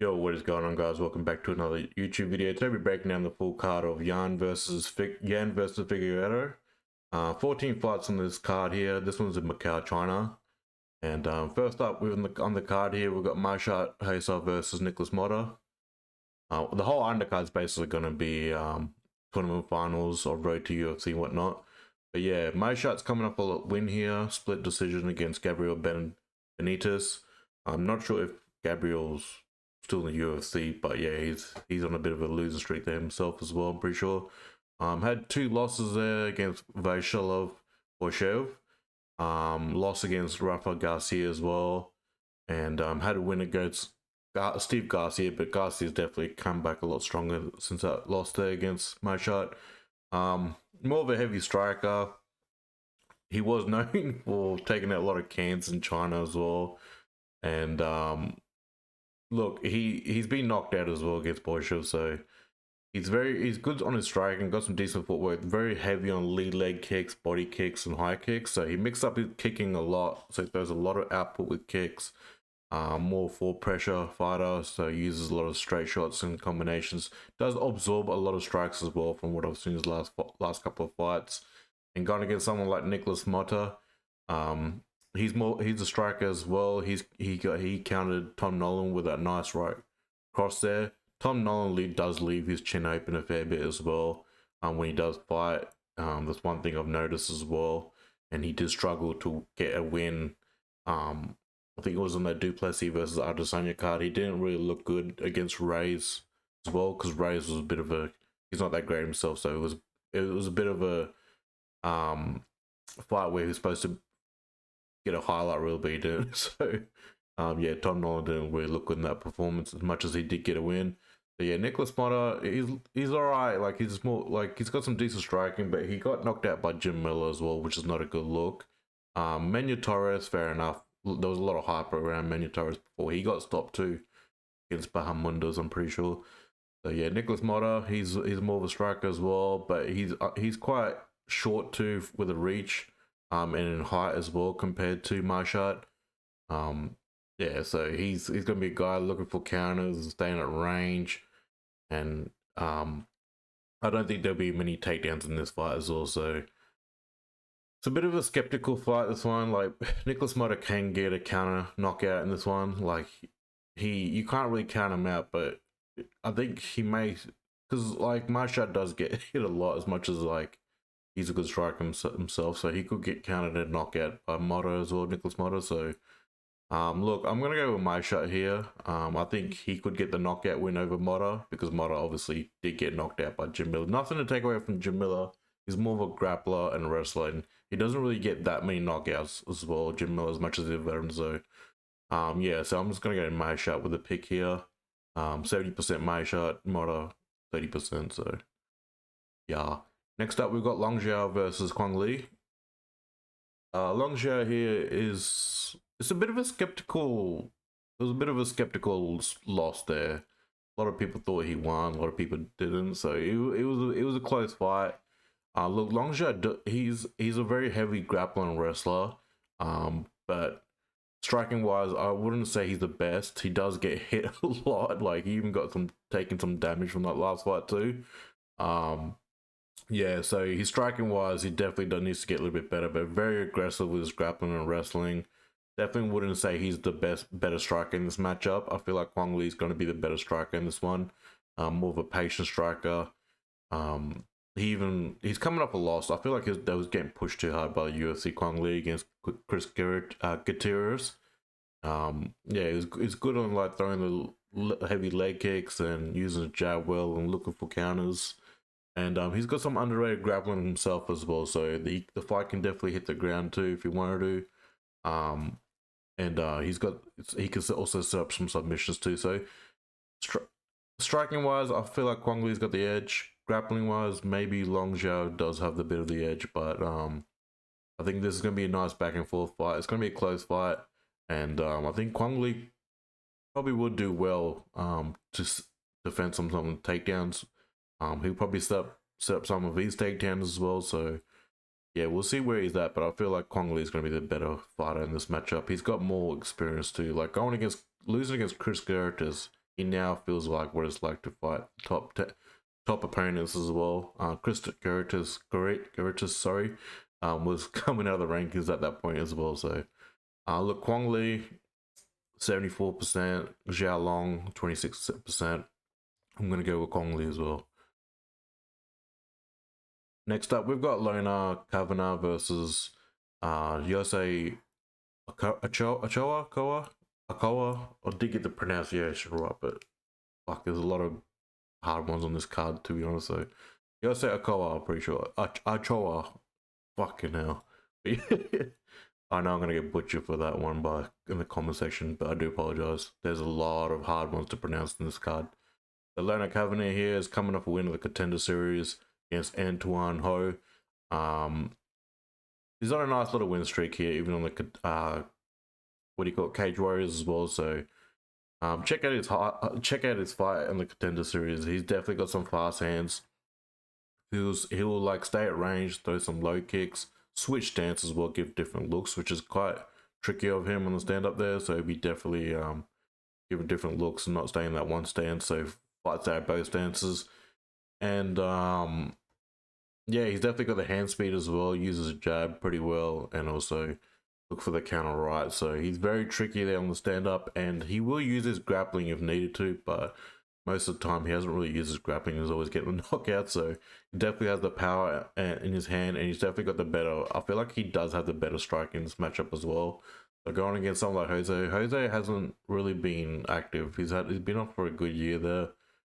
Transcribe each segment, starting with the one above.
Yo, what is going on, guys? Welcome back to another YouTube video. Today we're breaking down the full card of Yan versus Figueiredo. 14 fights on this card here. This one's in Macau, China. And first up, on the card here, we've got Maheshate Hayisaer versus Nikolas Motta. The whole undercard is basically going to be tournament finals or road to UFC and whatnot. But yeah, Maheshate's coming up a win here. Split decision against Gabriella Fernandes. I'm not sure if Gabriel's still in the UFC, but yeah, he's on a bit of a losing streak there himself as well, I'm pretty sure. Had two losses there against Vaishilov Ochoa. Loss against Rafa Garcia as well. And had a win against Steve Garcia, but Garcia's definitely come back a lot stronger since that loss there against Maheshate. More of a heavy striker. He was known for taking out a lot of cans in China as well. And look, he's been knocked out as well against Borshev, so he's good on his striking, got some decent footwork, very heavy on lead leg kicks, body kicks, and high kicks. So he mixed up his kicking a lot, so there's a lot of output with kicks. More full pressure fighter, so he uses a lot of straight shots and combinations. Does absorb a lot of strikes as well from what I've seen his last couple of fights. And gone against someone like Nikolas Motta. He's a striker as well. He countered Tom Nolan with that nice right cross there. Tom Nolan does leave his chin open a fair bit as well when he does fight. That's one thing I've noticed as well. And he did struggle to get a win. I think it was on that Duplessis versus Adesanya card. He didn't really look good against Reyes as well, because Reyes was a bit of a, he's not that great himself, so it was a bit of a fight where he was supposed to get a highlight reel, but he didn't. So yeah, Tom Nolan didn't really look good in that performance as much as he did get a win. But yeah, Nikolas Motta, he's alright. Like, he's more like, he's got some decent striking, but he got knocked out by Jim Miller as well, which is not a good look. Menu Torres, fair enough. There was a lot of hype around Menu Torres before he got stopped too against Bahamundas, I'm pretty sure. So yeah, Nikolas Motta, he's more of a striker as well, but he's quite short too with a reach. And in height as well compared to Maheshate. Yeah, so he's gonna be a guy looking for counters, staying at range, and I don't think there'll be many takedowns in this fight as well. So it's a bit of a skeptical fight, this one. Like, Nikolas Motta can get a counter knockout in this one. Like, you can't really count him out, but I think he may, because like Maheshate does get hit a lot, as much as like he's a good striker himself, so he could get countered and knocked out by Motta as well, Nikolas Motta. So look, I'm gonna go with Maheshate here. I think he could get the knockout win over Motta, because Motta obviously did get knocked out by Jim Miller. Nothing to take away from Jim Miller. He's more of a grappler and a wrestler, and he doesn't really get that many knockouts as well, Jim Miller, as much as he's a veteran. So yeah, so I'm just gonna go Maheshate with a pick here. 70% Maheshate, Motta 30%. So yeah. Next up, we've got Long Xiao versus Quang Li. Long Xiao here it's a bit of a skeptical. It was a bit of a skeptical loss there. A lot of people thought he won. A lot of people didn't. So it was a close fight. Look, Long Xiao, he's a very heavy grappling wrestler. But striking wise, I wouldn't say he's the best. He does get hit a lot. Like, he even got taking some damage from that last fight too. Yeah, so his striking wise, he definitely needs to get a little bit better, but very aggressive with his grappling and wrestling. Definitely wouldn't say he's the better striker in this matchup. I feel like Quang Li is going to be the better striker in this one. More of a patient striker. He's coming up a loss. I feel like that was getting pushed too hard by the UFC. Quang Li against Chris Gutierrez. Yeah, he's good on like throwing the heavy leg kicks and using the jab well and looking for counters. And he's got some underrated grappling himself as well, so the fight can definitely hit the ground too if he wanted to. And he can also set up some submissions too. So striking wise, I feel like Quang Li's got the edge. Grappling wise, maybe Long Xiao does have the bit of the edge, but I think this is going to be a nice back and forth fight. It's going to be a close fight, and I think Quang Li probably would do well to defend some takedowns. He'll probably set up some of his takedowns as well. So yeah, we'll see where he's at. But I feel like Quang Li is going to be the better fighter in this matchup. He's got more experience too. Like, losing against Chris Gutierrez, he now feels like what it's like to fight top opponents as well. Krista Geritis, sorry, was coming out of the rankings at that point as well. So, look, Quang Lee, 74%, Xiao Long, 26%. I'm gonna go with Quang Lee as well. Next up, we've got Lona Kavanagh versus Yosei Ochoa. I did get the pronunciation right, but fuck, there's a lot of hard ones on this card, to be honest. So, Yosei Ochoa, I'm pretty sure. Ochoa, fucking hell. I know I'm gonna get butchered for that one in the comment section, but I do apologize. There's a lot of hard ones to pronounce in this card. The Lona Kavanagh here is coming off a win of the Contender Series against Antoine Ho. He's on a nice little win streak here, even on the Cage Warriors as well. So check out his fight in the Contender Series. He's definitely got some fast hands. He'll like stay at range, throw some low kicks, switch stance as well, give different looks, which is quite tricky of him on the stand up there. So he'll be definitely giving different looks and not staying in that one stance. So fights out both stances. And yeah, he's definitely got the hand speed as well, uses a jab pretty well, and also look for the counter right. So he's very tricky there on the stand up, and he will use his grappling if needed to, but most of the time he hasn't really used his grappling. He's always getting a knockout, so he definitely has the power in his hand, and he's definitely got the better, I feel like he does have the better strike in this matchup as well. So going against someone like Jose hasn't really been active. He's been off for a good year there.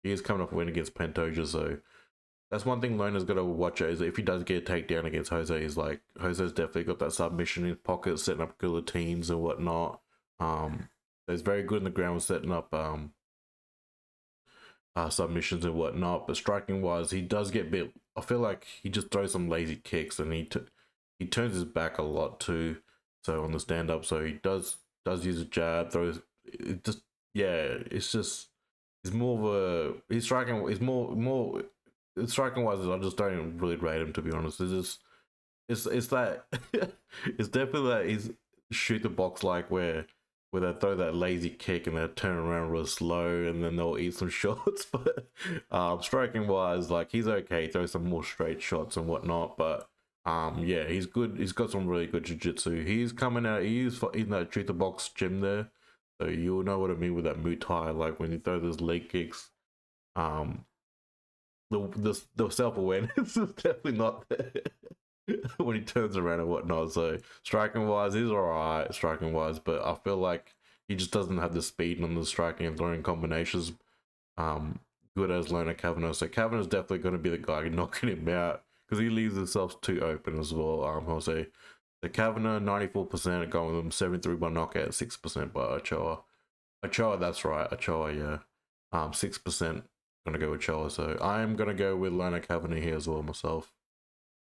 He is coming off a win against Pantoja, so that's one thing Lona's got to watch out, is that if he does get a takedown against Jose, is like Jose's definitely got that submission in his pocket, setting up guillotines and whatnot. He's very good in the ground with setting up submissions and whatnot. But striking wise, he does get a bit. I feel like he just throws some lazy kicks, and he turns his back a lot too. So on the stand up, so he does use a jab, throws. It just it's just he's more of a he's striking. He's more. Striking wise, I just don't really rate him, to be honest. It's that it's definitely that he's shoot the box like where they throw that lazy kick and they turn around real slow and then they'll eat some shots. But striking wise, like he's okay, throw some more straight shots and whatnot. But yeah, he's good. He's got some really good jiu-jitsu. He's coming out. He's in that shoot the box gym there, so you'll know what I mean with that Muay Thai. Like when you throw those leg kicks, the self-awareness is definitely not there when he turns around and whatnot. So striking wise, he's alright striking wise, but I feel like he just doesn't have the speed on the striking and throwing combinations good as Lona Kavanagh. So Kavanagh's definitely going to be the guy knocking him out because he leaves himself too open as well. I'll say the Kavanagh 94% going with him, 73 by knockout, 6% by Ochoa. That's right, Ochoa, yeah. 6% gonna go with Ochoa, so I'm gonna go with Lona Kavanagh here as well myself,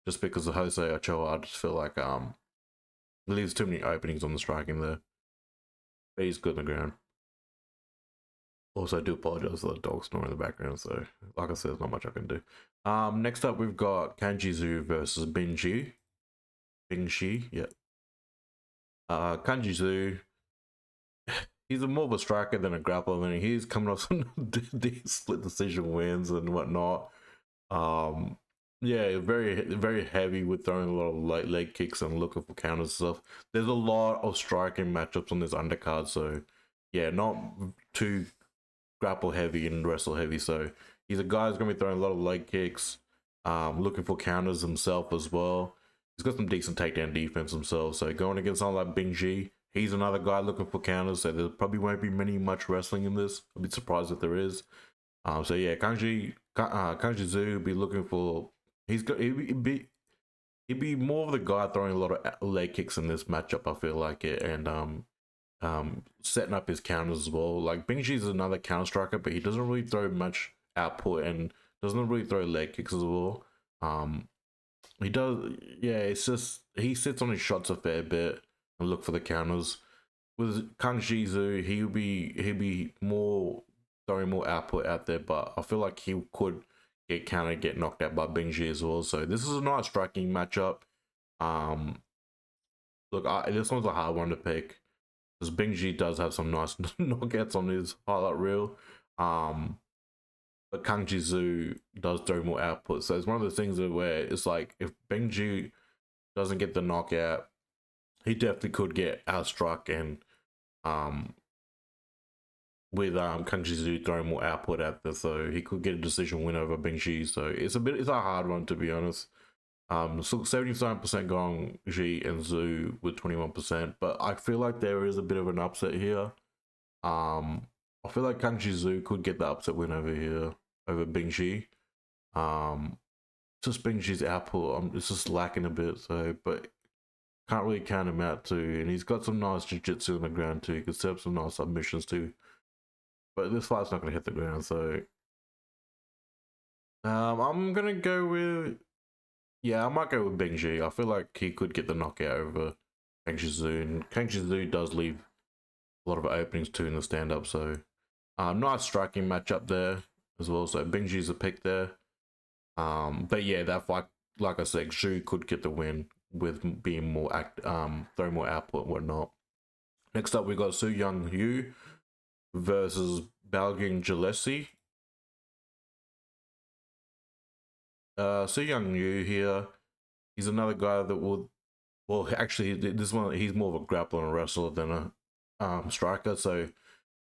just because of Jose Ochoa. I just feel like leaves too many openings on the striking there, but he's good on the ground. Also, I do apologize for the dog snoring in the background, so like I said, there's not much I can do. Next up we've got Kangjie Zhu versus Bingji, yeah. Kangjie Zhu, he's more of a striker than a grappler. I mean, he's coming off some split decision wins and whatnot. Yeah, very heavy with throwing a lot of leg kicks and looking for counters and stuff. There's a lot of striking matchups on this undercard, so yeah, not too grapple heavy and wrestle heavy. So he's a guy who's gonna be throwing a lot of leg kicks, looking for counters himself as well. He's got some decent takedown defense himself. So going against someone like Bingji, he's another guy looking for counters, so there probably won't be much wrestling in this. I'll be surprised if there is. So yeah, Kangjie Zhu will be looking for. He'd be more of the guy throwing a lot of leg kicks in this matchup. I feel like it, and setting up his counters as well. Like Bingji is another counter striker, but he doesn't really throw much output and doesn't really throw leg kicks as well. He does, yeah. It's just he sits on his shots a fair bit and look for the counters. With Kangjie Zhu, he'll be more throwing more output out there, but I feel like he could get knocked out by Bingji as well. So this is a nice striking matchup. Look, this one's a hard one to pick because Bingji does have some nice knockouts on his highlight reel. But Kangjie Zhu does throw more output. So it's one of those things where it's like if Benji doesn't get the knockout, he definitely could get outstruck, and with Kangjie Zhu throwing more output at this, so he could get a decision win over Benji. So it's a hard one, to be honest. So 77% Gong Ji and Zhu with 21%, but I feel like there is a bit of an upset here. I feel like Kangjie Zhu could get the upset win over here over Bingji. Just Bingji's output, it's just lacking a bit. So, but can't really count him out too. And he's got some nice jiu-jitsu on the ground too. He can set up some nice submissions too. But this fight's not gonna hit the ground. So, I'm gonna go with. Yeah, I might go with Bingji. I feel like he could get the knockout over Kangjie Zhu, and Kangjie Zhu does leave a lot of openings too in the stand-up. So, nice striking matchup there as well. So Bingji's a pick there. But yeah, that fight, like I said, Zhu could get the win with being more throwing more output and whatnot. Next up, we got Xiaonan Yan versus Balgyn Gillespie. Xiaonan Yan here, he's another guy that will, well, actually, this one, he's more of a grappler and wrestler than a striker. So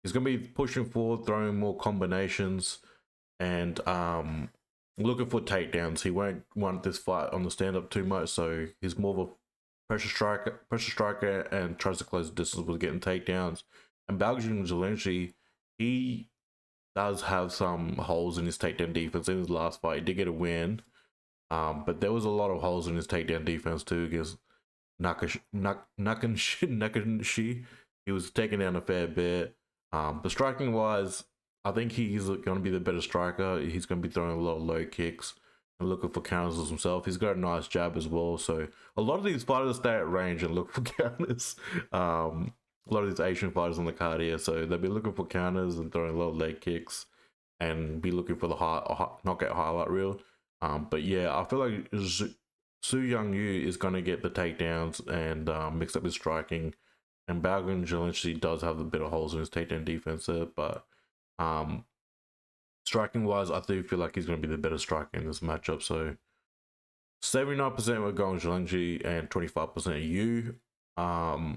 he's going to be pushing forward, throwing more combinations, and looking for takedowns. He won't want this fight on the stand-up too much, so he's more of a pressure striker and tries to close the distance with getting takedowns. And Balgyn Gillespie, he does have some holes in his takedown defense. In his last fight, he did get a win, but there was a lot of holes in his takedown defense too against Nakanshi. He was taking down a fair bit. But striking wise, I think he's going to be the better striker. He's going to be throwing a lot of low kicks and looking for counters himself. He's got a nice jab as well. So a lot of these fighters stay at range and look for counters. A lot of these Asian fighters on the card here, so they'll be looking for counters and throwing a lot of leg kicks and be looking for the knockout highlight reel. But yeah, I feel like Xiaonan Yan is going to get the takedowns and mix up his striking. And Balgyn Gillespie does have a bit of holes in his takedown defense there, but striking wise, I do feel like he's going to be the better striker in this matchup. So 79% with Gong Gillespie and 25% Yu. I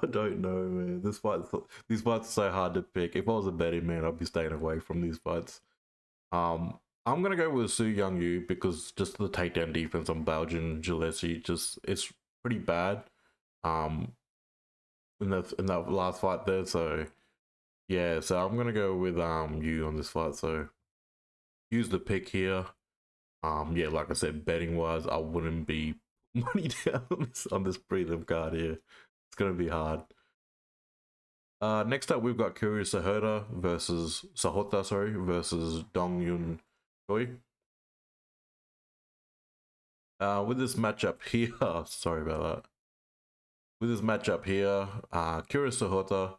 don't know, man. These fights are so hard to pick. If I was a betting man, I'd be staying away from these fights. I'm gonna go with Xiaonan Yan because just the takedown defense on Balgyn Gillespie, it's pretty bad. In that last fight there, so yeah, so I'm gonna go with Yu on this fight. So use the pick here. Yeah, like I said, betting wise, I wouldn't be money down on this prelim card here. It's gonna be hard. Next up, we've got Kiru Sahota versus Dong Yun Choi. With this matchup here, sorry about that. With this matchup here, Kiru Sahota,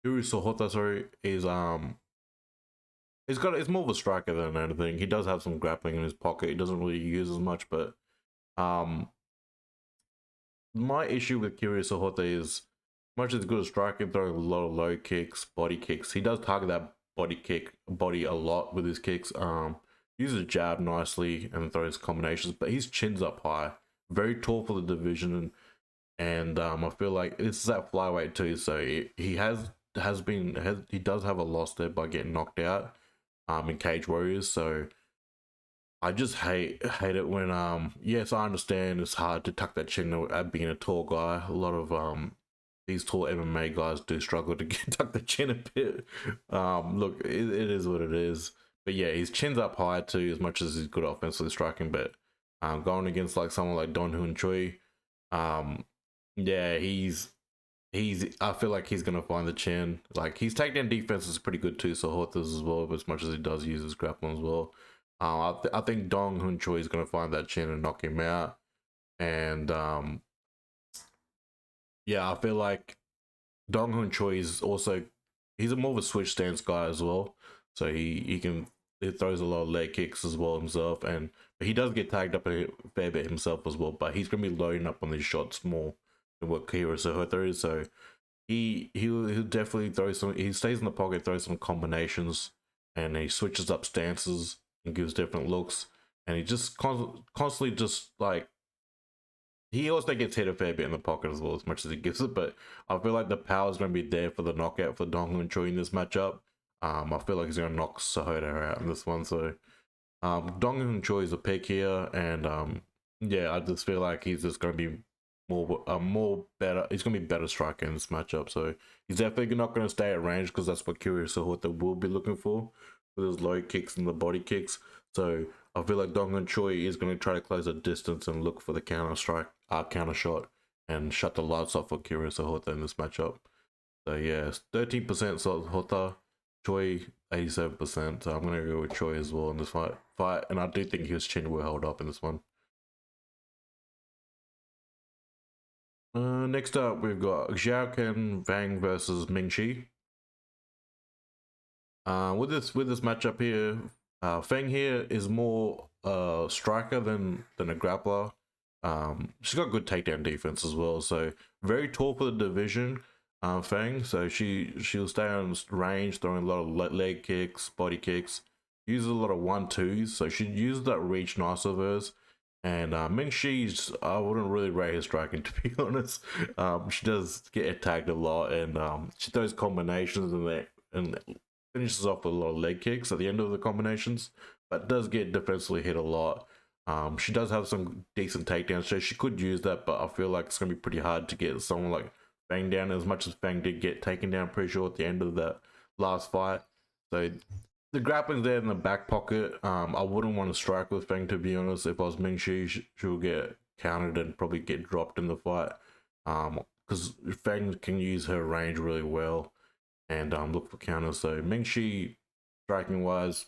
is more of a striker than anything. He does have some grappling in his pocket. He doesn't really use as much, but my issue with Kiru Sahota is, much as good a striker, throwing a lot of low kicks, body kicks. He does target that body a lot with his kicks. Uses a jab nicely and throws combinations, but his chin's up high. Very tall for the division, and I feel like this is at flyweight too. So he does have a loss there by getting knocked out in Cage Warriors. So I just hate it when yes, I understand it's hard to tuck that chin at being a tall guy. A lot of these tall MMA guys do struggle to tuck the chin a bit. Look, it is what it is. But yeah, his chin's up high too, as much as he's good offensively striking. But going against like someone like Don Hoon Choi, yeah, he's I feel like he's gonna find the chin. Like his takedown defense is pretty good too, so Horthus as well, but as much as he does use his grappling as well. I think Dong Hoon Choi is gonna find that chin and knock him out. And yeah, I feel like Dong Hoon Choi is also, he's a more of a switch stance guy as well. So he throws a lot of leg kicks as well himself, but he does get tagged up a fair bit himself as well. But he's gonna be loading up on these shots more than what Kiru Sahota is. So he'll definitely throw some. He stays in the pocket, throws some combinations, and he switches up stances and gives different looks. And he just constantly just like he also gets hit a fair bit in the pocket as well, as much as he gives it. But I feel like the power is going to be there for the knockout for Dong Hoon Choi in this matchup. I feel like he's going to knock Sahota out in this one. So Dong Hoon Choi is a pick here, and yeah, I just feel like he's just going to be more better. He's going to be better striker in this matchup. So he's definitely not going to stay at range because that's what Kiru Sahota will be looking for with his low kicks and the body kicks. So I feel like Dong Hoon Choi is going to try to close the distance and look for the counter strike, counter shot, and shut the lights off for Kiru Sahota in this matchup. So yeah, 13% Sahota, Choi 87%. So I'm going to go with Choi as well in this fight. And I do think his chin will hold up in this one. Next up, we've got Xiaocan Feng versus Ming. With this matchup here, Feng here is more striker than a grappler. She's got good takedown defense as well, so very tall for the division. Feng, so she'll stay on range, throwing a lot of leg kicks, body kicks, uses a lot of 1-2s, so she uses that reach nice of hers. And Ming Shi's, I wouldn't really rate her striking, to be honest. She does get tagged a lot, and she throws combinations and finishes off with a lot of leg kicks at the end of the combinations, but does get defensively hit a lot. She does have some decent takedowns, so she could use that, but I feel like it's going to be pretty hard to get someone like Feng down, as much as Feng did get taken down pretty sure at the end of that last fight. So the grappling's there in the back pocket. I wouldn't want to strike with Feng, to be honest. If I was Ming Shi, she'll get countered and probably get dropped in the fight. Because Feng can use her range really well and look for counters. So Ming Shi, striking wise,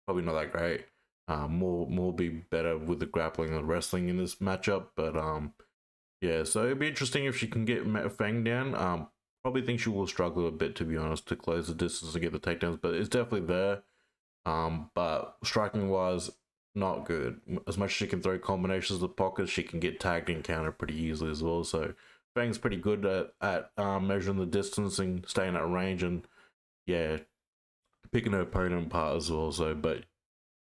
probably not that great. More be better with the grappling and wrestling in this matchup. But yeah, so it'd be interesting if she can get Feng down. Probably think she will struggle a bit, to be honest, to close the distance and get the takedowns, but it's definitely there. But striking wise, not good. As much as she can throw combinations of the pocket, she can get tagged and countered pretty easily as well. So Feng's pretty good at measuring the distance and staying at range, and yeah, picking her opponent apart as well. So, but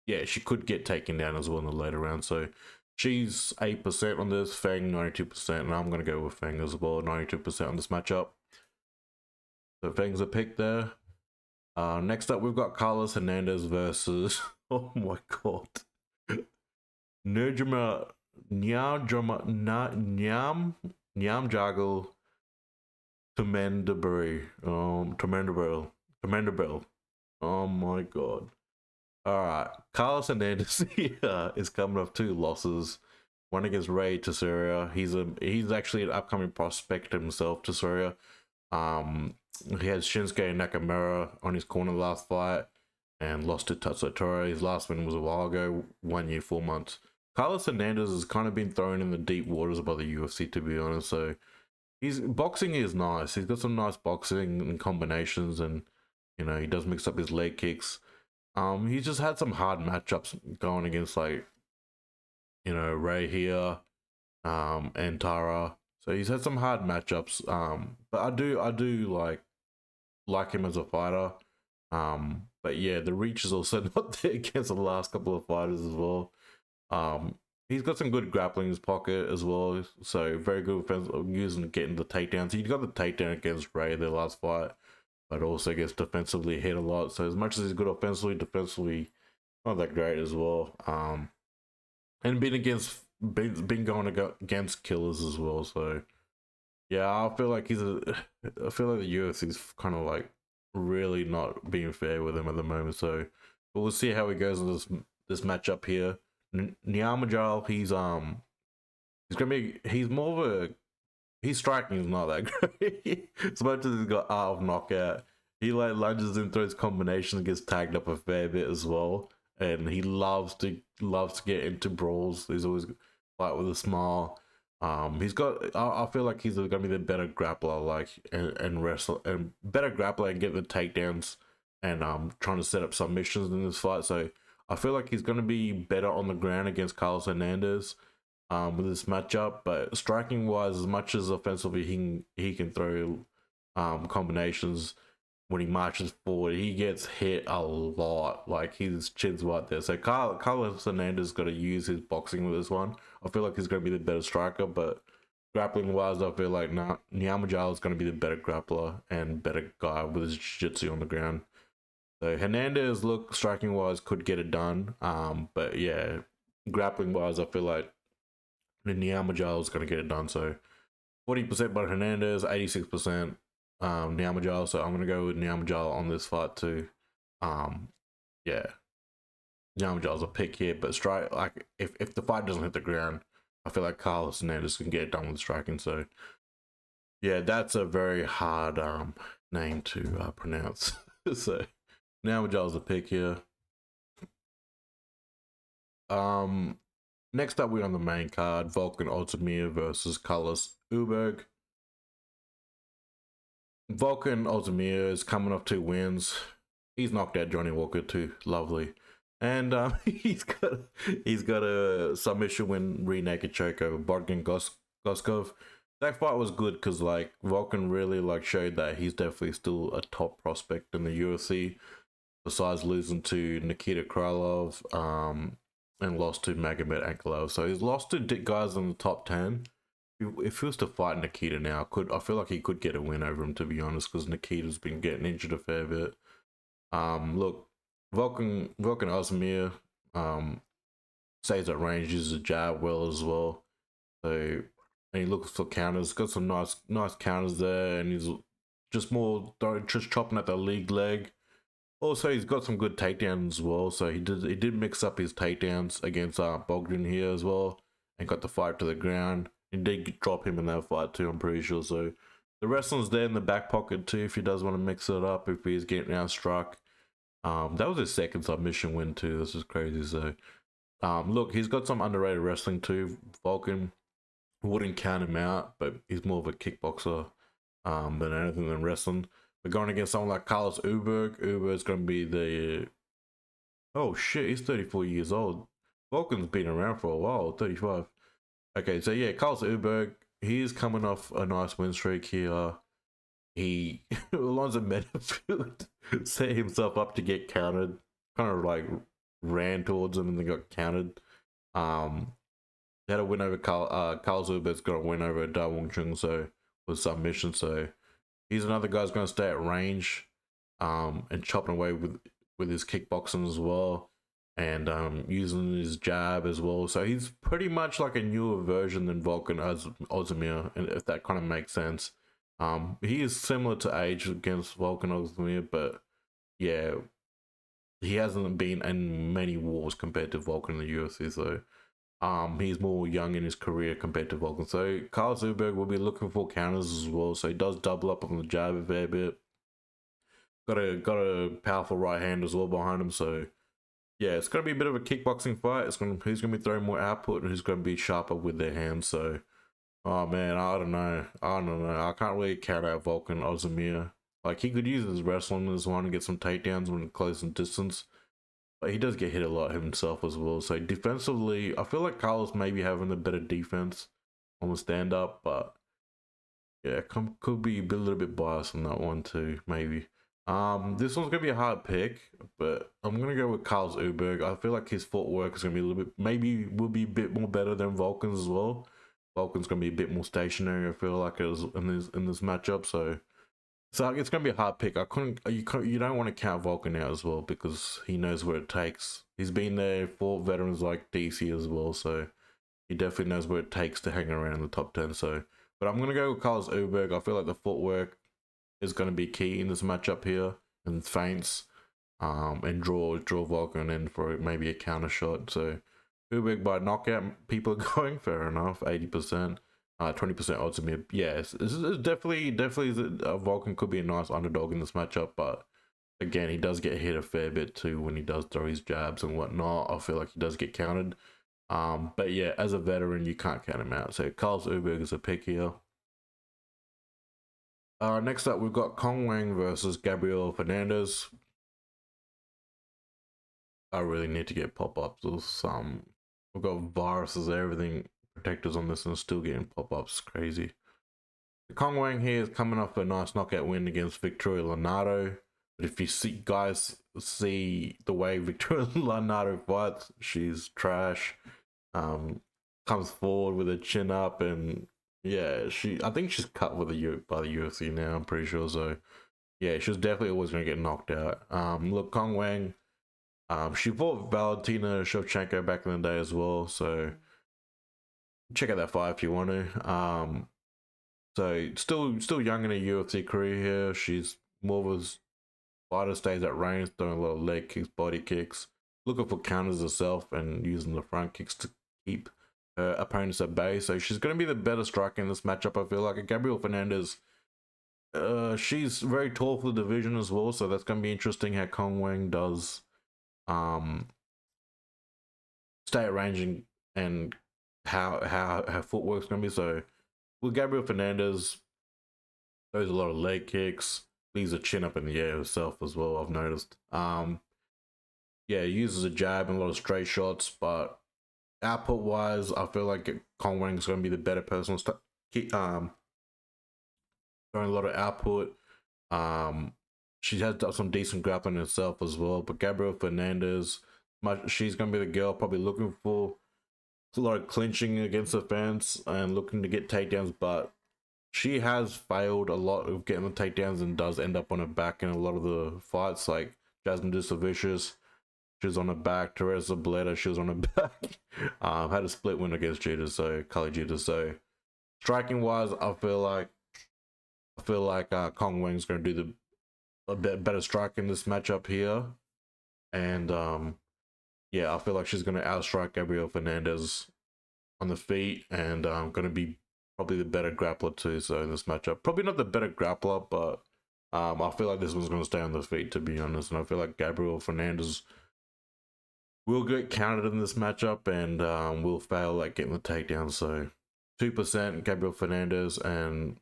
yeah, she could get taken down as well in the later round. So she's 8% on this, Feng 92%, and I'm gonna go with Feng as well, 92% on this matchup. So Feng's a pick there. Next up, we've got Carlos Hernandez versus oh my god, Nyam Jagal Tremendable. Oh my god. Alright, Carlos Hernandez here is coming off 2 losses. One against Ray Tesouria. He's actually an upcoming prospect himself, Tesouria. He had Shinsuke Nakamura on his corner last fight and lost to Tatsuya Tora. His last win was a while ago, 1 year, 4 months. Carlos Hernandez has kind of been thrown in the deep waters by the UFC, to be honest. So his boxing is nice. He's got some nice boxing and combinations, and you know, he does mix up his leg kicks. He's just had some hard matchups going against, like, you know, Ray here, and Tara. So he's had some hard matchups. But I do like him as a fighter. But yeah, the reach is also not there against the last couple of fighters as well. He's got some good grappling in his pocket as well. So very good using getting the takedowns. He got the takedown against Ray the last fight, but also gets defensively hit a lot. So as much as he's good offensively, defensively not that great as well. And been going against killers as well. So yeah, I feel like the UFC's kind of like really not being fair with him at the moment. So but we'll see how he goes in this matchup here. Nyamajal, he's more of a, his striking is not that great. As much as he's got art of knockout, he like lunges and throws combinations and gets tagged up a fair bit as well. And he loves to get into brawls. He's always fight with a smile. He's got, I feel like he's gonna be the better grappler, like, and wrestle, and better grappler and get the takedowns, and trying to set up submissions in this fight. So I feel like he's gonna be better on the ground against Carlos Hernandez. with this matchup. But striking wise, as much as offensively he can throw combinations when he marches forward, he gets hit a lot. Like his chin's right there. So Carlos Hernandez got to use his boxing with this one. I feel like he's going to be the better striker, but grappling wise, I feel like Nyamajal is going to be the better grappler and better guy with his jiu-jitsu on the ground. So Hernandez, look, striking wise, could get it done. But yeah, grappling wise, I feel like Nyamajal is going to get it done. So 40% by Hernandez, 86% Nyamajal. So I'm going to go with Nyamajal on this fight too. Yeah, Nyamajal's a pick here, but strike, like if the fight doesn't hit the ground, I feel like Carlos Hernandez can get it done with striking. So yeah, that's a very hard name to pronounce. So Nyamajal's a pick here. Next up, we're on the main card: Volkan Oezdemir versus Carlos Ulberg. Volkan Oezdemir is coming off 2 wins. He's knocked out Johnny Walker too, lovely, and he's got a submission win, rear naked choke over Balgyn Goskov. That fight was good because like Volkan really like showed that he's definitely still a top prospect in the UFC. Besides losing to Nikita Krylov, and lost to Magomed Ankalaev, so he's lost to guys in the top 10. If he was to fight Nikita now, I feel like he could get a win over him, to be honest, because Nikita's been getting injured a fair bit. Look, Volkan Oezdemir stays at range, uses a jab well as well. So, and he looks for counters. Got some nice counters there, and he's just chopping at the league leg. Also, he's got some good takedowns as well. So he did mix up his takedowns against Balgyn here as well, and got the fight to the ground. He did drop him in that fight too, I'm pretty sure. So the wrestling's there in the back pocket too if he does want to mix it up, if he's getting outstruck. That was his second submission win too. This is crazy. So look, he's got some underrated wrestling too. Volkan wouldn't count him out, but he's more of a kickboxer than anything than wrestling. But going against someone like Carlos Ulberg, Ulberg's going to be the... Oh shit, he's 34 years old. Volkan's been around for a while, 35. Okay, so yeah, Carlos Ulberg, he's coming off a nice win streak here. He, Alonzo Metafield, set himself up to get countered. Kind of like ran towards him and then got countered. He had a win over Carlos Ulberg's got a win over Da Wong Chung, so with submission. So he's another guy who's going to stay at range, and chopping away with his kickboxing as well, and using his jab as well. So he's pretty much like a newer version than Volkan Oezdemir, and if that kind of makes sense. He is similar to age against Volkan Oezdemir, but yeah, he hasn't been in many wars compared to Volkan in the UFC. So he's more young in his career compared to Volkan. So Carlos Ulberg will be looking for counters as well. So he does double up on the jab a fair bit. Got a powerful right hand as well behind him. So yeah, it's gonna be a bit of a kickboxing fight. Who's gonna be throwing more output and who's gonna be sharper with their hands. So oh man, I don't know. I can't really count out Volkan Oezdemir. Like he could use his wrestling as one and get some takedowns when close in distance. But he does get hit a lot himself as well. So defensively, I feel like Carlos may be having a better defense on the stand-up, but yeah, could be a little bit biased on that one too, maybe. This one's gonna be a hard pick, but I'm gonna go with Carlos Ulberg. I feel like his footwork is gonna be a little bit, maybe will be a bit more better than Volkan's as well. Volkan's gonna be a bit more stationary, I feel like, in this matchup. So it's gonna be a hard pick. You don't want to count Volkan out as well because he knows where it takes. He's been there for veterans like DC as well, so he definitely knows where it takes to hang around in the top 10. So, but I'm gonna go with Carlos Ulberg. I feel like the footwork is gonna be key in this matchup here, and feints, and draw Volkan in for maybe a counter shot. So Ulberg by knockout, people are going, fair enough, 80%. 20% odds of me. Yeah, it's definitely Volkan could be a nice underdog in this matchup, but again, he does get hit a fair bit too when he does throw his jabs and whatnot. I feel like he does get counted. But yeah, as a veteran, you can't count him out. So Carlos Ulberg is a pick here. Next up, we've got Cong Wang versus Gabriella Fernandes. I really need to get pop-ups or some. We've got viruses, everything protectors on this and still getting pop-ups. Crazy. Cong Wang here is coming off a nice knockout win against Victoria Leonardo. But if you see the way Victoria Leonardo fights, she's trash. Comes forward with a chin up, and yeah, I think she's cut with by the UFC now. I'm pretty sure. So yeah, she was definitely always gonna get knocked out. Look, Cong Wang, she fought Valentina Shevchenko back in the day as well. So check out that fight if you want to. So still young in her UFC career here. She's more of a fighter, stays at range, throwing a lot of leg kicks, body kicks, looking for counters herself, and using the front kicks to keep her opponents at bay. So she's going to be the better striker in this matchup, I feel like. Gabriella Fernandes, she's very tall for the division as well, so that's going to be interesting how Cong Wang does stay at range and how her footwork's going to be. So with Gabriella Fernandes, throws a lot of leg kicks, leaves a chin up in the air herself as well, I've noticed. Yeah, uses a jab and a lot of straight shots, but output wise, I feel like Cong Wang is going to be the better person. Throwing a lot of output. She has done some decent grappling herself as well, but Gabriella Fernandes, she's going to be the girl probably looking for a lot of clinching against the fence and looking to get takedowns, but she has failed a lot of getting the takedowns and does end up on her back in a lot of the fights, like Jasmine Dusavicius. She was on her back. Teresa Bleda, she was on her back. Had a split win against Judas, so Kali Judas. So striking wise, I feel like Cong Wang's going to do a better strike in this matchup here, and yeah, I feel like she's going to outstrike Gabriella Fernandes on the feet, and going to be probably the better grappler too. So in this matchup, probably not the better grappler, but I feel like this one's going to stay on the feet, to be honest. And I feel like Gabriella Fernandes will get counted in this matchup and will fail at getting the takedown. So 2% Gabriella Fernandes and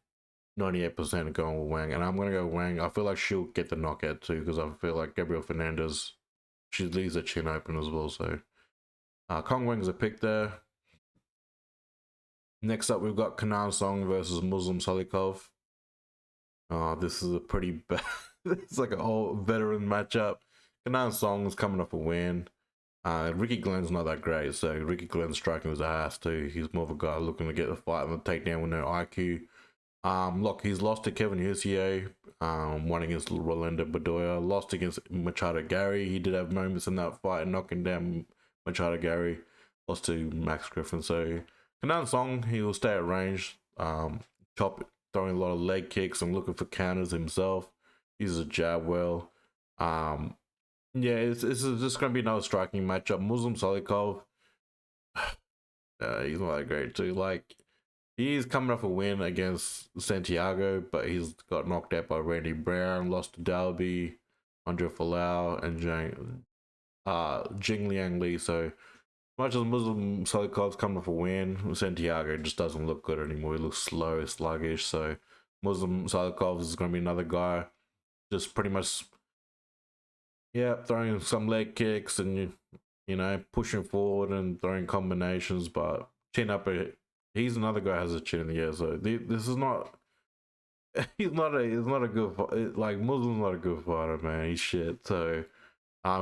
98% going with Wang. And I'm going to go Wang. I feel like she'll get the knockout too, because I feel like Gabriella Fernandes, she leaves her chin open as well. So Cong Wang's a pick there. Next up, we've got Kenan Song versus Muslim Salikhov. This is a pretty bad, it's like a whole veteran matchup. Kenan Song is coming off a win. Ricky Glenn's not that great, so Ricky Glenn's striking his ass too. He's more of a guy looking to get the fight and the takedown with no IQ. Look, he's lost to Kevin Hayisaer, won against Rolando Bedoya, lost against Machado Gary. He did have moments in that fight, knocking down Machado Gary, lost to Max Griffin. So Kenan Song, he will stay at range, throwing a lot of leg kicks and looking for counters himself. Uses a jab well. Yeah, it's just going to be another striking matchup. Muslim Salikhov, he's not that great too. Like, he's coming off a win against Santiago, but he's got knocked out by Randy Brown, lost to Dalby, Andre Falau, and Jing Liang Li. So, as much as Muslim Salikhov's coming off a win, Santiago just doesn't look good anymore. He looks slow, sluggish. So, Muslim Salikhov is going to be another guy, just pretty much, yeah, throwing some leg kicks and, you know, pushing forward and throwing combinations, but chin up. He's another guy who has a chin in the air. So this is not. He's not a good, like, Muslim's not a good fighter, man. He's shit. So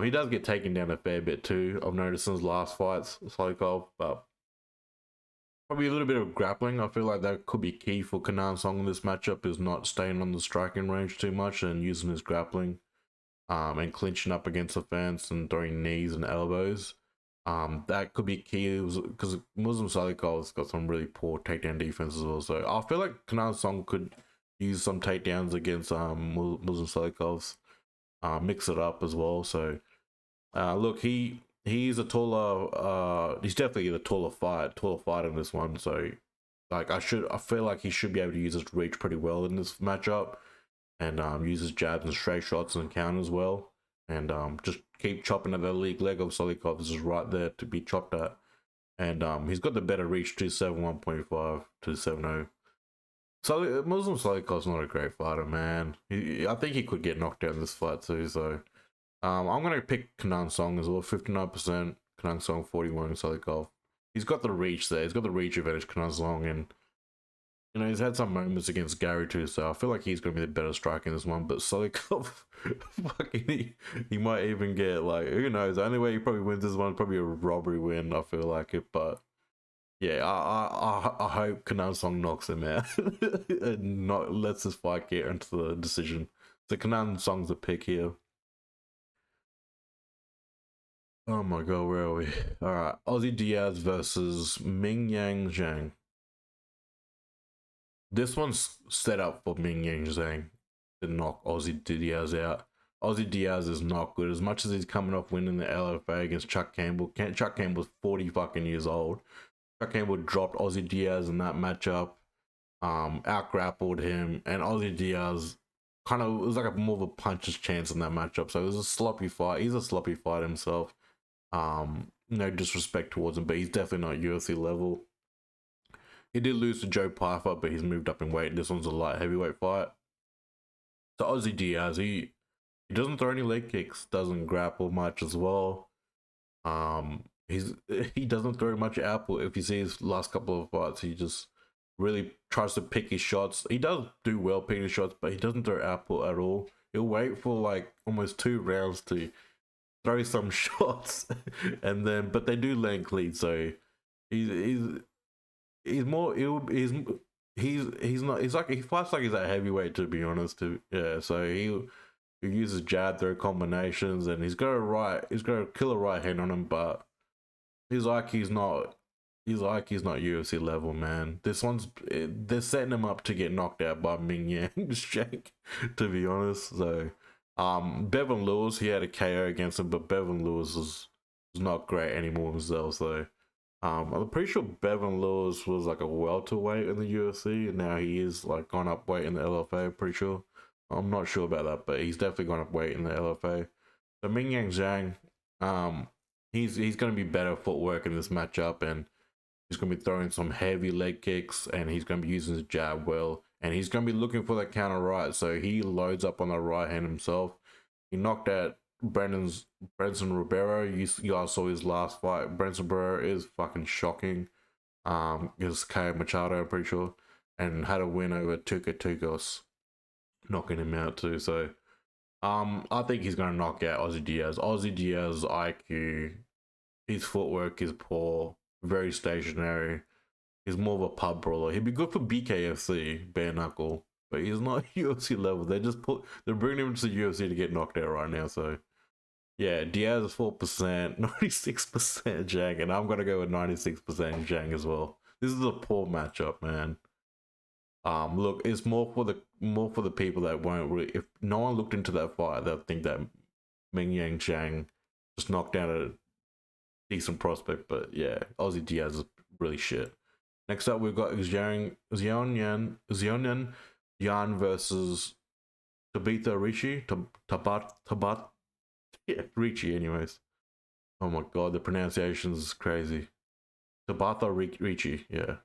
he does get taken down a fair bit too. I've noticed in his last fights, Salikhov, but probably a little bit of grappling. I feel like that could be key for Kenan Song in this matchup, is not staying on the striking range too much and using his grappling. And clinching up against the fence and throwing knees and elbows. That could be key, because Muslim Salikhov's got some really poor takedown defense as well. So I feel like Kenan Song could use some takedowns against Muslim Salikhov's, mix it up as well. So look, he's a taller, he's definitely the taller fighter in this one. So like I feel like he should be able to use his reach pretty well in this matchup. And uses jabs and straight shots and counters well, and just keep chopping at the leg of Salikhov. This is right there to be chopped at, and he's got the better reach, 271.5, 270. So Muslim Salikhov's not a great fighter, man. I think he could get knocked out in this fight too. So I'm gonna pick Kenan Song as well, 59%. Kenan Song 41. Salikhov he's got the reach there. He's got the reach advantage, Kenan Song, and he's had some moments against Gary too. So I feel like he's gonna be the better striker in this one. But Salikhov, fucking, he might even get like, who knows? The only way he probably wins this one is probably a robbery win. I feel like it, but. Yeah, I hope Kenan Song knocks him out and not lets this fight get into the decision. So Kenan Song's a pick here. Oh my god, where are we? Alright, Ozzy Diaz versus Mingyang Zhang. This one's set up for Mingyang Zhang to knock Ozzy Diaz out. Ozzy Diaz is not good. As much as he's coming off winning the LFA against Chuck Campbell. Chuck Campbell's 40 fucking years old. Chuck Campbell dropped Ozzy Diaz in that matchup, out-grappled him, and Ozzy Diaz kind of, it was like a more of a puncher's chance in that matchup, so it was a sloppy fight. He's a sloppy fight himself. No disrespect towards him, but he's definitely not UFC level. He did lose to Joe Pyfer, but he's moved up in weight. This one's a light heavyweight fight. So Ozzy Diaz, he doesn't throw any leg kicks, doesn't grapple much as well. He doesn't throw much output. If you see his last couple of fights, he just really tries to pick his shots. He does do well picking his shots, but he doesn't throw output at all. He'll wait for like almost 2 rounds to throw some shots, and then but they do land clean. So he's more he's not, he's like, he fights like he's at heavyweight, to be honest. Yeah, so he uses jab throw combinations, and he's got a killer right hand on him, but his IQ's not UFC level, man. This one's, they're setting him up to get knocked out by Mingyang Zhang, to be honest. So Bevan Lewis, he had a KO against him, but Bevan Lewis is not great anymore himself. So I'm pretty sure Bevan Lewis was like a welterweight in the UFC, and now he is like gone up weight in the LFA. Pretty sure. I'm not sure about that, but he's definitely gone up weight in the LFA. So Mingyang Zhang, he's going to be better footwork in this matchup, and he's going to be throwing some heavy leg kicks, and he's going to be using his jab well, and he's going to be looking for that counter right. So he loads up on the right hand himself. He knocked out Branson Ribeiro. You guys saw his last fight. Branson Ribeiro is fucking shocking. His KO Machado, I'm pretty sure, and had a win over Tuka Tukos, knocking him out too. So I think he's going to knock out Ozzy Diaz. Ozzy Diaz IQ, his footwork is poor, very stationary. He's more of a pub brawler. He'd be good for BKFC, bare knuckle, but he's not UFC level. They're bringing him to the UFC to get knocked out right now. So yeah, Diaz is 4%, 96% Zhang, and I'm going to go with 96% Zhang as well. This is a poor matchup, man. Look, it's more for the people that won't really. If no one looked into that fight, they'll think that Mingyang Zhang just knocked down a decent prospect. But yeah, Ozzy Diaz is really shit. Next up, we've got Xiaonan Yan versus Tabatha Ricci. Tabatha Ricci, anyways. Oh my god, the pronunciation is crazy. Tabatha Ricci, yeah.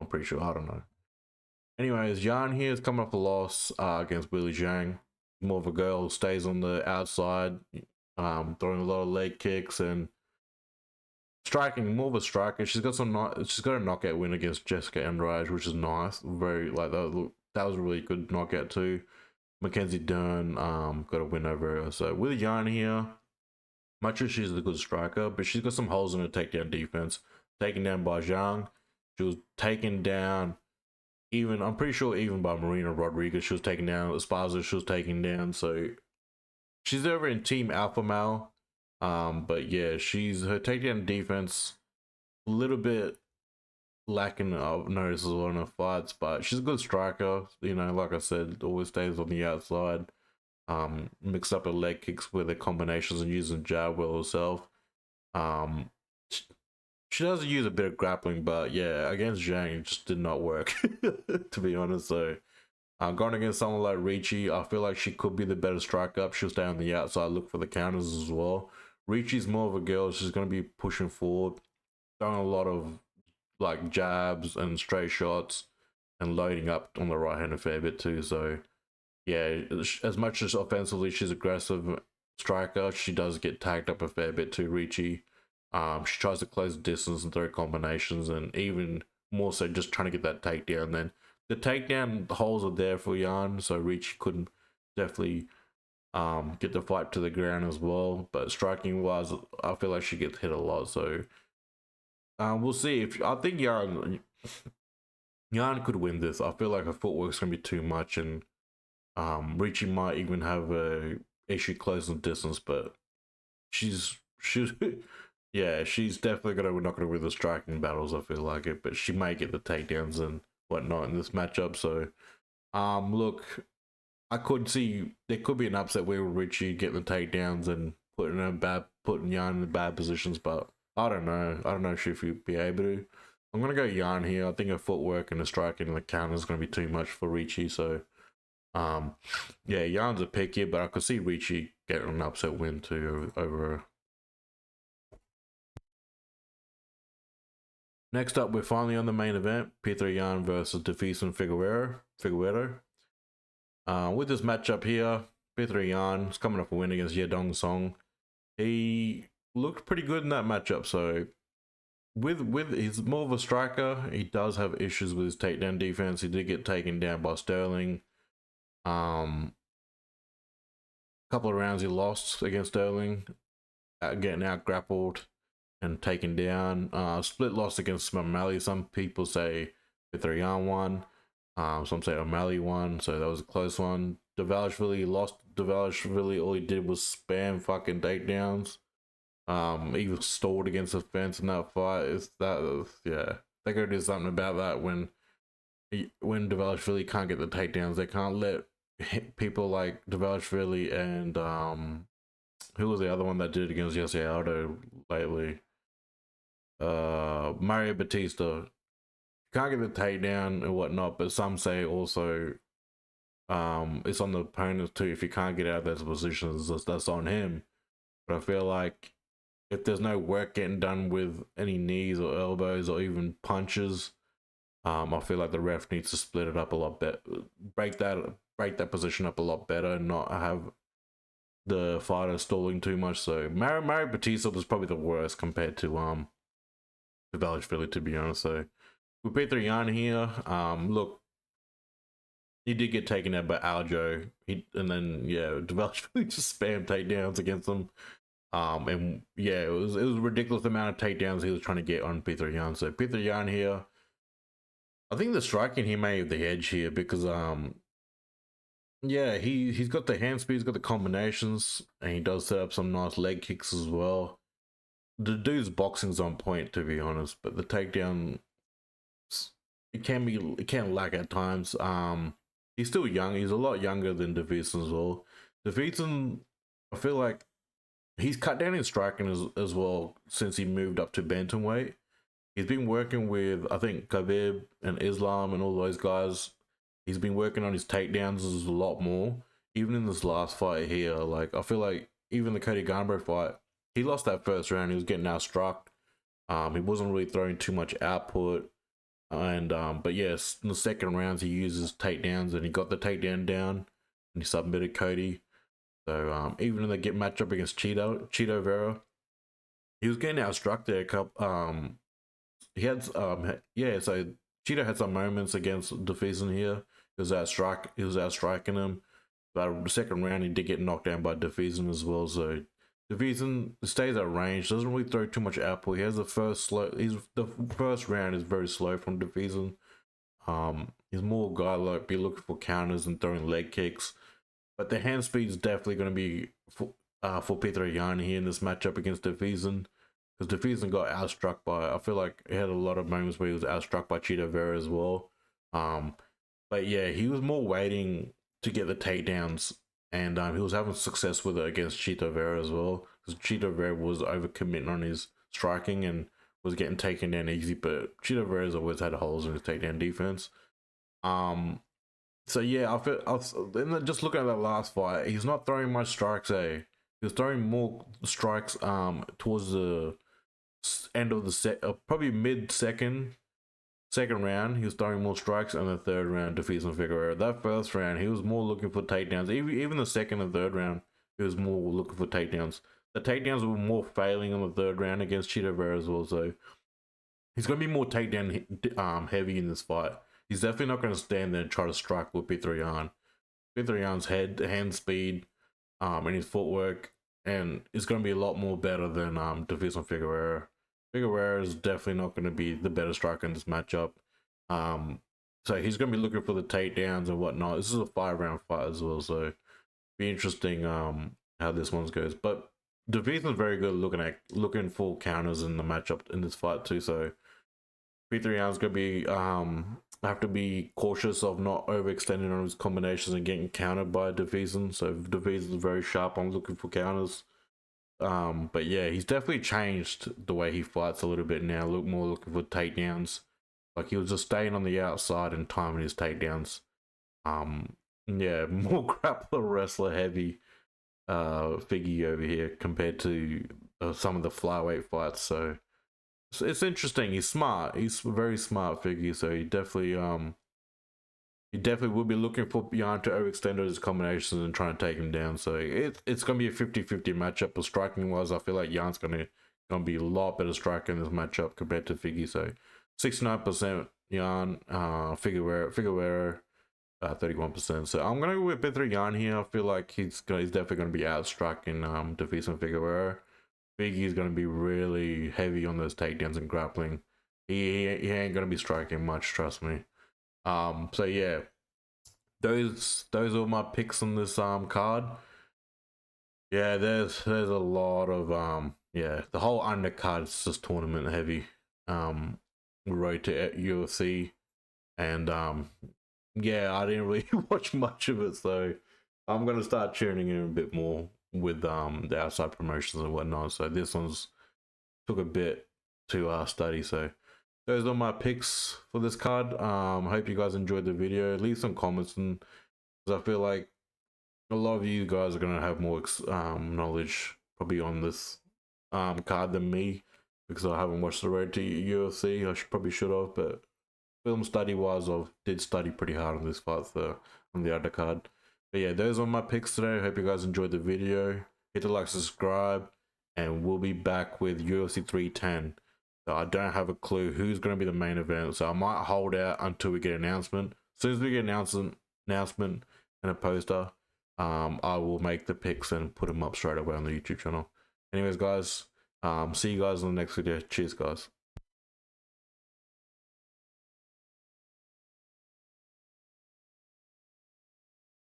I'm pretty sure. I don't know. Anyways, Yan here is coming off a loss against Willie Zhang. More of a girl who stays on the outside, throwing a lot of leg kicks and striking. More of a striker. She's got a knockout win against Jessica Andrade, which is nice. Very like that was a really good knockout too. Mackenzie Dern got a win over her. So Willie Yan here, much as she's a good striker, but she's got some holes in her takedown defense. Taken down by Zhang, she was taken down. I'm pretty sure even by Marina Rodriguez, she was taken down. Esparza, she was taken down. So she's over in Team Alpha Male. But yeah, her takedown defense a little bit lacking. I've noticed a lot in her fights, but she's a good striker. Like I said, always stays on the outside. Mixed up her leg kicks with her combinations and using jab well herself. She does use a bit of grappling, but yeah, against Zhang, it just did not work, to be honest. So, going against someone like Ricci, I feel like she could be the better striker up. She'll stay on the outside, look for the counters as well. Ricci's more of a girl. She's going to be pushing forward, throwing a lot of like jabs and straight shots, and loading up on the right hand a fair bit too. So, yeah, as much as offensively she's aggressive striker, she does get tagged up a fair bit too, Ricci. She tries to close the distance and throw combinations, and even more so just trying to get that takedown. Then the takedown holes are there for Yan, so Ricci couldn't definitely get the fight to the ground as well. But striking wise, I feel like she gets hit a lot. So we'll see. If I think Yan could win this. I feel like her footwork's gonna be too much, and Ricci might even have a issue closing distance. But she's yeah, she's definitely not gonna win the striking battles. I feel like it, but she may get the takedowns and whatnot in this matchup. So look, I could see there could be an upset where Ricci getting the takedowns and putting Yan in bad positions, but I don't know. I don't know if she'd be able to. I'm gonna go Yan here. I think her footwork and the striking and the counter is gonna be too much for Ricci. So yeah, Yan's a pick here, but I could see Ricci getting an upset win too over her. Next up, we're finally on the main event: Petr Yan versus Deiveson Figueiredo. With this matchup here, Petr Yan is coming off a win against Xiaonan Song. He looked pretty good in that matchup. So with he's more of a striker. He does have issues with his takedown defense. He did get taken down by Sterling. A couple of rounds he lost against Sterling, getting out grappled and taken down. Split loss against O'Malley. Some people say Petr Yan won. Some say O'Malley won, so that was a close one. Dvalishvili lost. Dvalishvili, all he did was spam fucking takedowns. He was stalled against the fence in that fight. Yeah, they gotta do something about that when Dvalishvili can't get the takedowns. They can't let people like Dvalishvili and who was the other one that did it against Xiao lately? Mario Batista. Can't get the takedown and whatnot, but some say also it's on the opponent too. If you can't get out of those positions, that's on him. But I feel like if there's no work getting done with any knees or elbows or even punches, I feel like the ref needs to split it up a lot better, break that position up a lot better, and not have the fighter stalling too much. So Mario Batista was probably the worst compared to Dvalishvili, to be honest. So with Petr Yan here, look, he did get taken out by Aljo. And then yeah, Dvalishvili just spammed takedowns against him. And yeah, it was a ridiculous amount of takedowns he was trying to get on Petr Yan. So Petr Yan here, I think the striking he may have the edge here because yeah, he's got the hand speed, he's got the combinations, and he does set up some nice leg kicks as well. The dude's boxing's on point, to be honest, but the takedown, it can lack at times. He's still young. He's a lot younger than Deiveson as well. Deiveson, I feel like he's cut down his striking as well since he moved up to bantamweight. He's been working with, I think, Khabib and Islam and all those guys. He's been working on his takedowns a lot more. Even in this last fight here, like I feel like even the Cody Garbrandt fight, he lost that first round. He was getting outstruck. He wasn't really throwing too much output. And but yes, in the second rounds he uses takedowns and he got the takedown down and he submitted Cody. So even in the matchup against Chito Vera, he was getting outstruck there. He had yeah, so Chito had some moments against Deiveson here. He was outstriking him. But the second round he did get knocked down by Deiveson as well. So Deiveson stays at range, doesn't really throw too much output. He has the first round is very slow from Deiveson. He's more guy like be looking for counters and throwing leg kicks. But the hand speed is definitely going to be for Petr Yan here in this matchup against Deiveson. Because Deiveson got outstruck by, I feel like he had a lot of moments where he was outstruck by Chito Vera as well. But yeah, he was more waiting to get the takedowns. And he was having success with it against Chito Vera as well. Because Chito Vera was overcommitting on his striking and was getting taken down easy. But Chito Vera's always had holes in his takedown defense. So yeah, just looking at that last fight, he's not throwing much strikes. He was throwing more strikes towards the end of the probably mid-second round. He was throwing more strikes, and the third round, Deiveson Figueiredo. That first round, he was more looking for takedowns. Even the second and third round, he was more looking for takedowns. the takedowns were more failing in the third round against Chito Vera as well. So he's going to be more takedown heavy in this fight. He's definitely not going to stand there and try to strike with Petr Yan. Petr Yan's hand speed, and his footwork, and it's going to be a lot more better than Deiveson Figueiredo. Figueiredo is definitely not going to be the better striker in this matchup. So he's going to be looking for the takedowns and whatnot. This is a 5-round fight as well, so be interesting how this one goes. But Deiveson's very good looking for counters in the matchup in this fight too. So Petr Yan's going to be have to be cautious of not overextending on his combinations and getting countered by Deiveson. So Deiveson's very sharp. I'm looking for counters. But yeah, he's definitely changed the way he fights a little bit now. Looking for takedowns. Like, he was just staying on the outside and timing his takedowns. Yeah, more grappler wrestler heavy Figgy over here compared to some of the flyweight fights. So it's interesting. He's smart. He's very smart Figgy. So he definitely will be looking for Yan to overextend his combinations and trying to take him down. So it's going to be a 50-50 matchup. But striking wise, I feel like Yan's going to be a lot better striker in this matchup compared to Figgy. So 69% Yan, Figueiredo 31%. So I'm going to go with Petr Yan here. I feel like he's definitely going to be outstriking Deiveson Figueiredo. Figgy's going to be really heavy on those takedowns and grappling. He ain't going to be striking much, trust me. So yeah, those are my picks on this card. Yeah, there's a lot of yeah, the whole undercard is just tournament heavy. Road to UFC, and yeah, I didn't really watch much of it, so I'm gonna start tuning in a bit more with the outside promotions and whatnot. So this one's took a bit to study. So those are my picks for this card. Hope you guys enjoyed the video. Leave some comments, and because I feel like a lot of you guys are gonna have more knowledge probably on this card than me, because I haven't watched the road to UFC. I probably should have, but film study wise, I did study pretty hard on this fight on the undercard. But yeah, those are my picks today. Hope you guys enjoyed the video. Hit the like, subscribe, and we'll be back with UFC 310. So I don't have a clue who's going to be the main event, so I might hold out until we get an announcement. As soon as we get an announcement and a poster, I will make the picks and put them up straight away on the YouTube channel. Anyways, guys, see you guys in the next video. Cheers, guys.